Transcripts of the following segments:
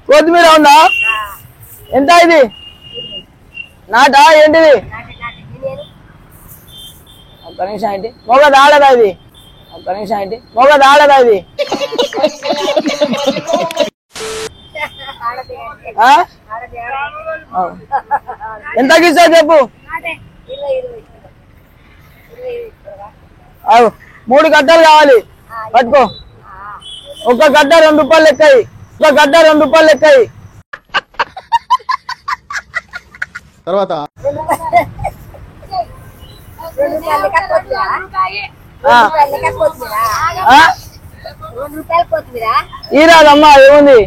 కొత్తిమీర ఉందా? ఎంత ఇది? నాటా ఏంటిది? ఒక్క నిమిషం ఏంటి మొగది ఆడదా ఇది? ఒక్క నిమిషం ఏంటి మొగది ఆడదా ఇది? ఎంతకి ఇస్తా చెప్పు. 3 కట్టలు కావాలి. పట్టుకో. ఒక కట్ట 2 రూపాయలు లెక్కాయి. ఒక కట్ట 2 రూపాయలు లెక్కాయి. తర్వాత ఈరాదమ్మా ఏముంది?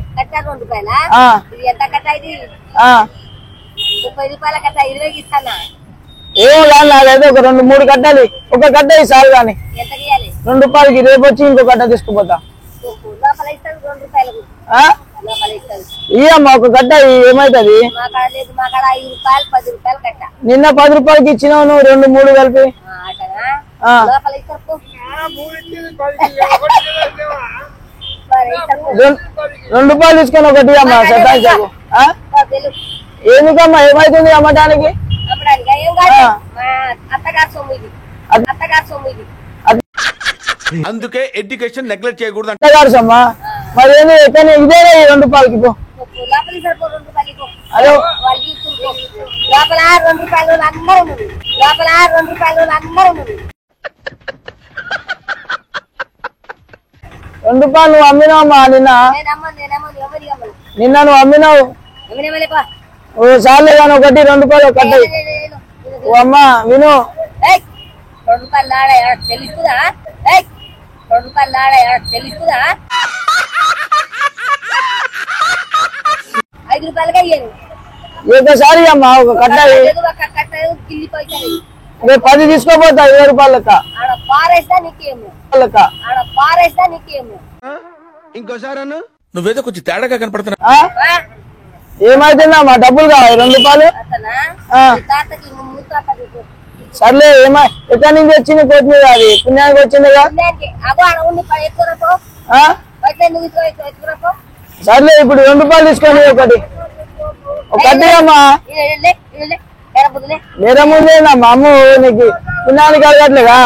ఏమో కానీ నాకైతే ఒక 2-3 కట్టాలి. ఒక కట్ట చాలు కానీ 2 రూపాయలకి. రేపు వచ్చి ఇంకో కట్ట తీసుకుపోతా. ఇయ్యమ్మా ఒక కట్ట ఏమైతుంది? నిన్న 10 రూపాయలకి ఇచ్చినావు నువ్వు 2-3 కలిపి. 2 రూపాయలు తీసుకొని ఒకటి అమ్మా. సతాయించకు. ఎందుకమ్మా ఏమైతుంది అమ్మటానికి? అందుకే ఎడ్యుకేషన్ నెగ్లెక్ట్ చేయకూడదు. అత్తగారుసమ్మా మరి ఏంది? ఎక్కడనే ఇదేనా 2 రూపాయలకి పో. అదే 2 రూపాయలు నువ్వు అమ్మినావమ్మా. నిన్న నువ్వు అమ్మినావు. ఓ సార్లే కానీ ఒకటి 2 రూపాయలు కట్ట. ఓ అమ్మా విను. 2 రూపాయలు తెలుస్తుందా? 2 రూపాయలు తెలుస్తుందా? 5 రూపాయలుగా ఇయ్యాను. ఒకసారి అమ్మా ఒక కట్ట. రేపు 10 తీసుకోపోతా 20 రూపాయలు లెక్క. ఇంకోసారి నువ్వేదో కొంచెం తేడాగా కనపడుతున్నా. ఏమైతుందమ్మా? డబ్బులు కావాలి 2 రూపాయలు. సర్లే ఏమై ఎక్కడి నుంచి వచ్చింది కొత్తిమీర? అది పుణ్యానికి వచ్చిందిగా. సర్లే ఇప్పుడు 2 రూపాయలు తీసుకోండి. ఒకటి అమ్మా. వేరే ముందేనమ్మా అమ్మ నీకు పుణ్యానికి అడగట్లేగా.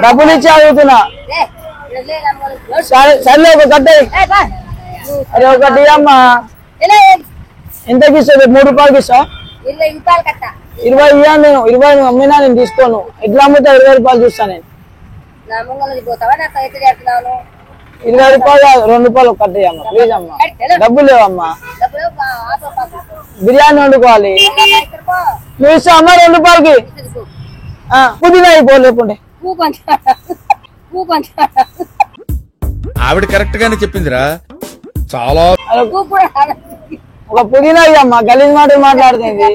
డబ్బులు ఇచ్చి అడుగుతున్నా. సర్లే ఒక కట్ట. అరే ఒకటి అమ్మా. ఎంతకి ఇస్తా? 3 రూపాయలకి ఇస్తా. 20 ఇవ్వాలి. నేను 20 అమ్మినా నేను తీసుకోను. ఎట్లా అమ్ముతా? 20 రూపాయలు చూస్తా నేను. 20 రూపాయలు 2 రూపాయలు కట్ట అమ్మా ప్లీజ్ అమ్మా. డబ్బులు లేవమ్మా. బిర్యానీ వండుకోవాలి. నువ్వు ఇస్తా అమ్మా 2 రూపాయలకి. పుదీనా అయిపో లేకుంటే. ఆవిడ కరెక్ట్ గానే చెప్పిందిరా. చాలా ఒక పుదీనా ఇవ్వమ్మా. గలీజ్ మాటలు మాట్లాడుతుంది.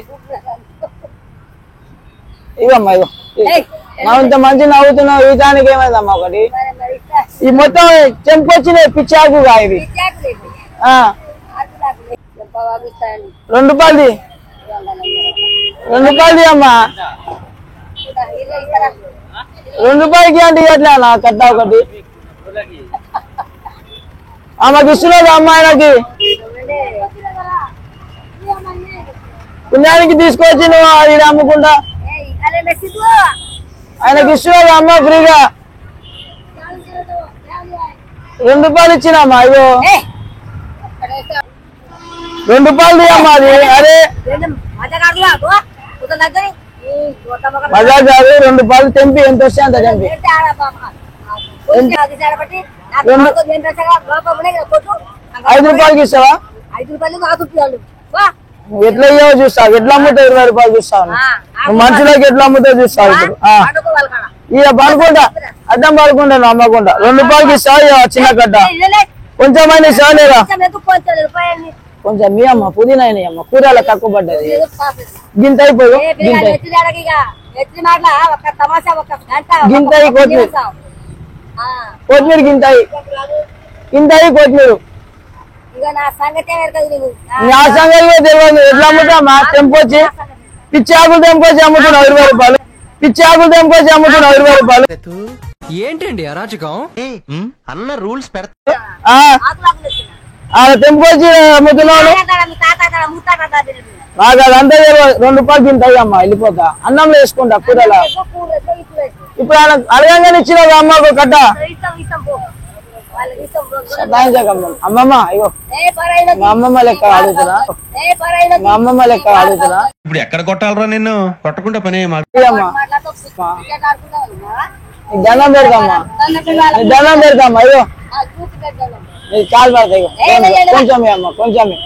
ఇవమ్మా ఇగో. నువ్వు ఇంత మంచి నవ్వుతున్నావు. ఈతానికి ఏమైందమ్మా ఒకటి? ఈ మొత్తం చెంపొచ్చినాయి పిచ్చాకుగా ఇవి. 2 రూపాయలది. 2 రూపాయలది అమ్మా. 2 రూపాయలకి అంటే ఇట్లా నా కట్ట ఒకటి. ఆమెకి ఇస్తున్నది అమ్మాయినకి. పుణ్యానికి తీసుకొచ్చి నువ్వు ఇది అమ్ముకుంటా. ఆయనకి ఇస్తున్నది అమ్మ ఫ్రీగా. 2 రూపాయలు ఇచ్చినమ్మా. అయ్యో 2 రూపాయలు అమ్మా అది. అరే మజా కాదు. 2 రూపాయలు తెంపి ఎంత వస్తే అంత తెంపి. 5 రూపాయలకి ఇస్తావా? ఎట్లా ఇవ్వవు చూస్తావు. ఎట్లా అమ్ముతావు? 20 రూపాయలు చూస్తావు. నువ్వు మనుషులకి ఎట్లా అమ్ముతావు చూస్తావు. ఇప్పుడు ఇక పడుకుంటా అడ్డం పడుకుంటాను అమ్మకుండా. 2 రూపాయలకి ఇస్తావు చిన్న కట్ట. కొంచెమైనా ఇస్తావా లేదా? కొంచెం మీ అమ్మ పుదీనా అమ్మ కూరలో తక్కువ పడ్డది. గింత అయిపోయి గింత కొత్తిమీర. కొత్తిమీర గింతాయి కొత్తిమీర. నా సంగతి తెలియదు. ఎట్లా అమ్ముతామా? తెంపొచ్చి పిచ్చి ఆకులు తెంపొచ్చి అమ్ముతున్నావు 20 రూపాయలు. పిచ్చి ఆకులు తెంపొచ్చి అమ్ముతున్నావు 20 రూపాయలు. ఏంటండి అరాచకం? అన్న రూల్స్ పెడతా. తెంపుకొచ్చి అమ్ముతున్నాను. నాకు అదంతా ₹2 తింటాయి అమ్మ, వెళ్ళిపోతా. అన్నంలో వేసుకుంటా కూరలా. ఇప్పుడు ఆయన అడగంగానే ఇచ్చిన అమ్మ ఒక కట్ట. అమ్మమ్మ ఇగో మా అమ్మమ్మ లెక్క అడుగుతున్నా, మా అమ్మమ్మ లెక్క అడుగుతున్నా. ఇప్పుడు ఎక్కడ కొట్టాలరా నిన్ను? కొట్టకుండా పని దండం పెడతామ్మా, దండం పెడతామ్మా. అయ్యో నీకు కాలు పడతాయి. కొంచెమే అమ్మ, కొంచెమే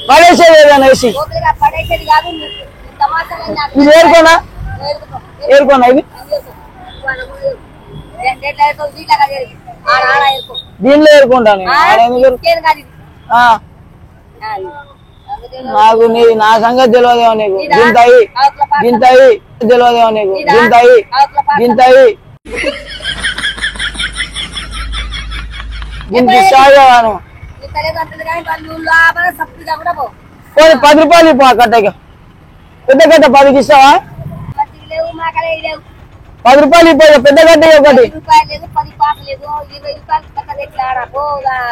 పడేసేది ఏదైనా వేసి. ఇది ఏరుకోనా, ఏరుకోనా? ఇది దీనిలో ఏరుకుంటాను. నాకు నా సంగతి తెలియదేమో నీకు. గింతాయి గింతాయి తెలియదేమో నీకు. గింతాయి గింతాయి గింత సాగాను. ₹10 ఇవ్వు ఆ కట్టకి. పెద్ద కట్ట 10కి ఇస్తావా? ₹10 ఇవ్వ. పెద్ద కట్ట ఒకటి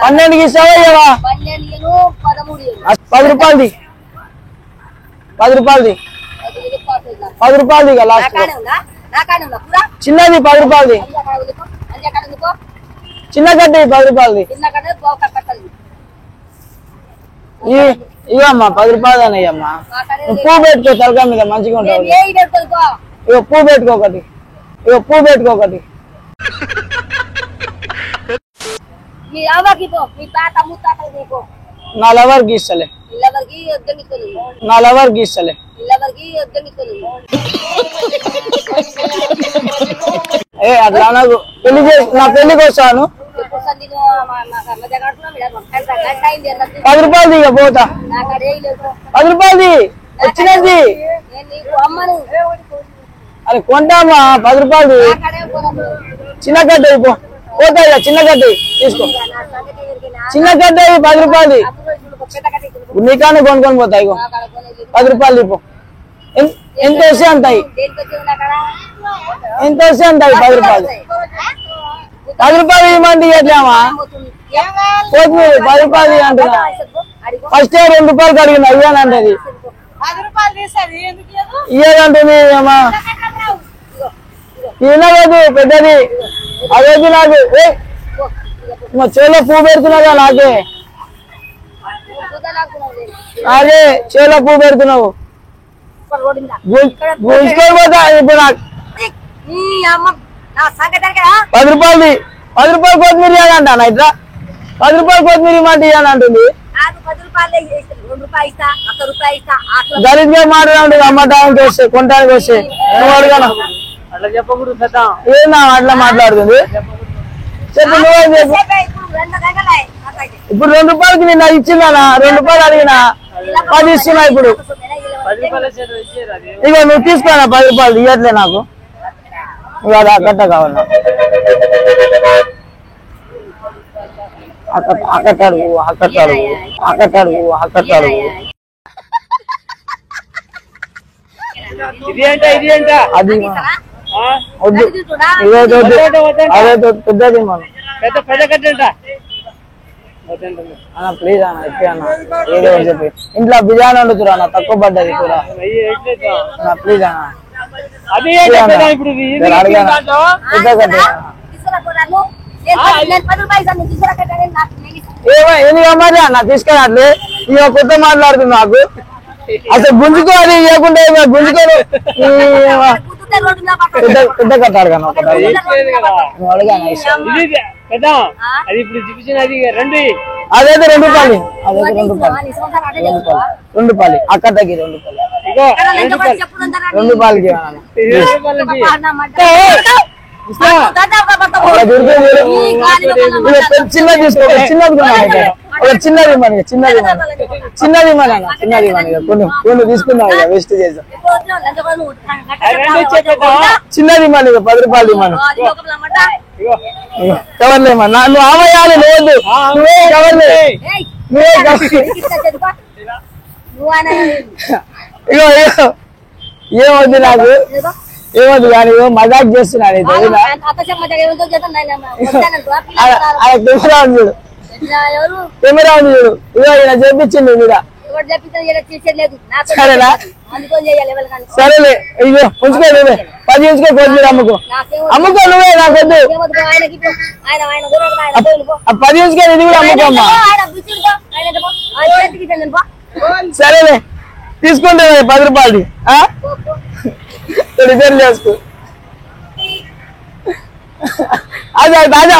12కి ఇస్తావా? ఇవ్వవా? ₹10ది ఇక లాస్ట్ చిన్నది ₹10. చిన్న కట్ట ₹10. ఇవమ్మా ₹10 అన్నయ్యమ్మా. పువ్వు పెట్టుకో తలకా మీద, మంచిగా ఉంటావు. ఇక పువ్వు పెట్టుకోకటి, ఇక పువ్వు పెట్టుకోకటి. నా లవర్కి ఇస్తలే, నా లవర్కి ఇస్తలే. ఏ అట్లా నాకు పెళ్లి చేసి నా పెళ్లికి వస్తాను. ₹10 ఇక పోతా. ₹10 వచ్చినది. అరే కొంటామా ₹10. చిన్న కట్ట అయిపో పోతా. ఇక చిన్న కట్ట తీసుకో, చిన్న కట్ట ₹10. నీకానే కొనుక్కొని పోతా. ఇగో ₹10 ఇపో. ఎంత వస్తే అంతాయి, ఎంత వస్తే అంతాయి. ₹10 ఇవ్వమంటే ఎట్లామా? కొత్తిమీర ₹10 అంటున్నా. ఫస్ట్ ₹2 అడిగిన ఇయ్యానంటది, ఇయ్యాలంటుంది. అమ్మా తినలేదు పెద్దది అదేది. నాకు మా చేలో పువ్వు పెడుతున్నావుగా, నాకే అదే చేలో పువ్వు పెడుతున్నావు. గుంజుకోపోతా ఇప్పుడు నాకు ₹10. కొత్తిమీర ఇవ్వాలంట ఇట్లా. ₹10 కొత్తిమీర ఇవ్వమంటే ఇవ్వాలంటుంది. గరీబ్గా మాట్లాడు. అమ్మటానికి వస్తే కొనడానికి వస్తే నువ్వు అడగను. అట్లా చెప్పకూడదు పెద్ద. ఏనా అట్లా మాట్లాడుతుంది? చెప్పు నువ్వే చెప్పు. ఇప్పుడు ₹2 నిన్న ఇచ్చిందా? ₹2 అడిగినా 10 ఇస్తున్నా. ఇప్పుడు ఇక నువ్వు తీసుకోనా ₹10 ఇవ్వట్లే నాకు. ఇక అది ఆ కట్ట కావాలి. అక్కటాడు అక్కటాడు అక్కటాడు అక్కటాడు. ఇది ఏంట ఇది ఏంట? అది వద్దు, ఇదైతే వద్దు. అదైతే పెద్దది మనం పెద్ద పెద్ద కట్టంట. అన్న ప్లీజ్ అన్న ఎప్పి అన్న ఏదో చెప్పి. ఇంట్లో బిర్యానీ వండుతురా అన్న, తక్కువ పడ్డది కూర అన్న. ప్లీజ్ అన్న అది ఇప్పుడు అడిగాను. పెద్ద కట్ట ఎన్ని అమ్మాలి అన్న తీసుకురాట్లే. ఇక కొత్త మాట్లాడుతుంది నాకు. అసలు గుంజుకోవాలి ఇవ్వకుండా గుంజుకోరు. పెద్ద కట్టాడు కదా ఒకటి అడిగాను. అది ఇప్పుడు చూపించిన అది రండి. అదైతే ₹2, అదైతే ₹2. ఆ కట్టకి ₹2. ₹2కి చిన్నది తీసుకో. చిన్నది చిన్నది మన చిన్నది మన చిన్నది మన చిన్నది మన కొన్ని తీసుకున్నావు ఇక వేస్ట్ చేసాం. చిన్నది మన ఇక ₹10 మన కవర్లే మన. నువ్వు ఆమయాలి లేదు, నువ్వే కవర్లే, నువ్వే ఇగో ఏమవుద్ది నాకు. ఏమవుతుంది కానీ మజాక్ చేస్తున్నాను అయితే అవునా? ఆయన కెమెరా ఉంది చూడు, కెమెరా ఉంది చూడు, ఇదో ఈయన చెప్పించింది మీద. సరేనా? సరేలే, ఇదో ఉంచుకో, నువ్వే 10 ఉంచుకో, కొద్దిగా అమ్ముకో, అమ్ముకో నువ్వే, నాకొద్దు. 10 ఉంచుకో, ఇది కూడా అమ్ముకో అమ్మా. సరేలే, తీసుకుంటే 10 రూపాయలు రిపేర్ చేసుకో. అదే తాజా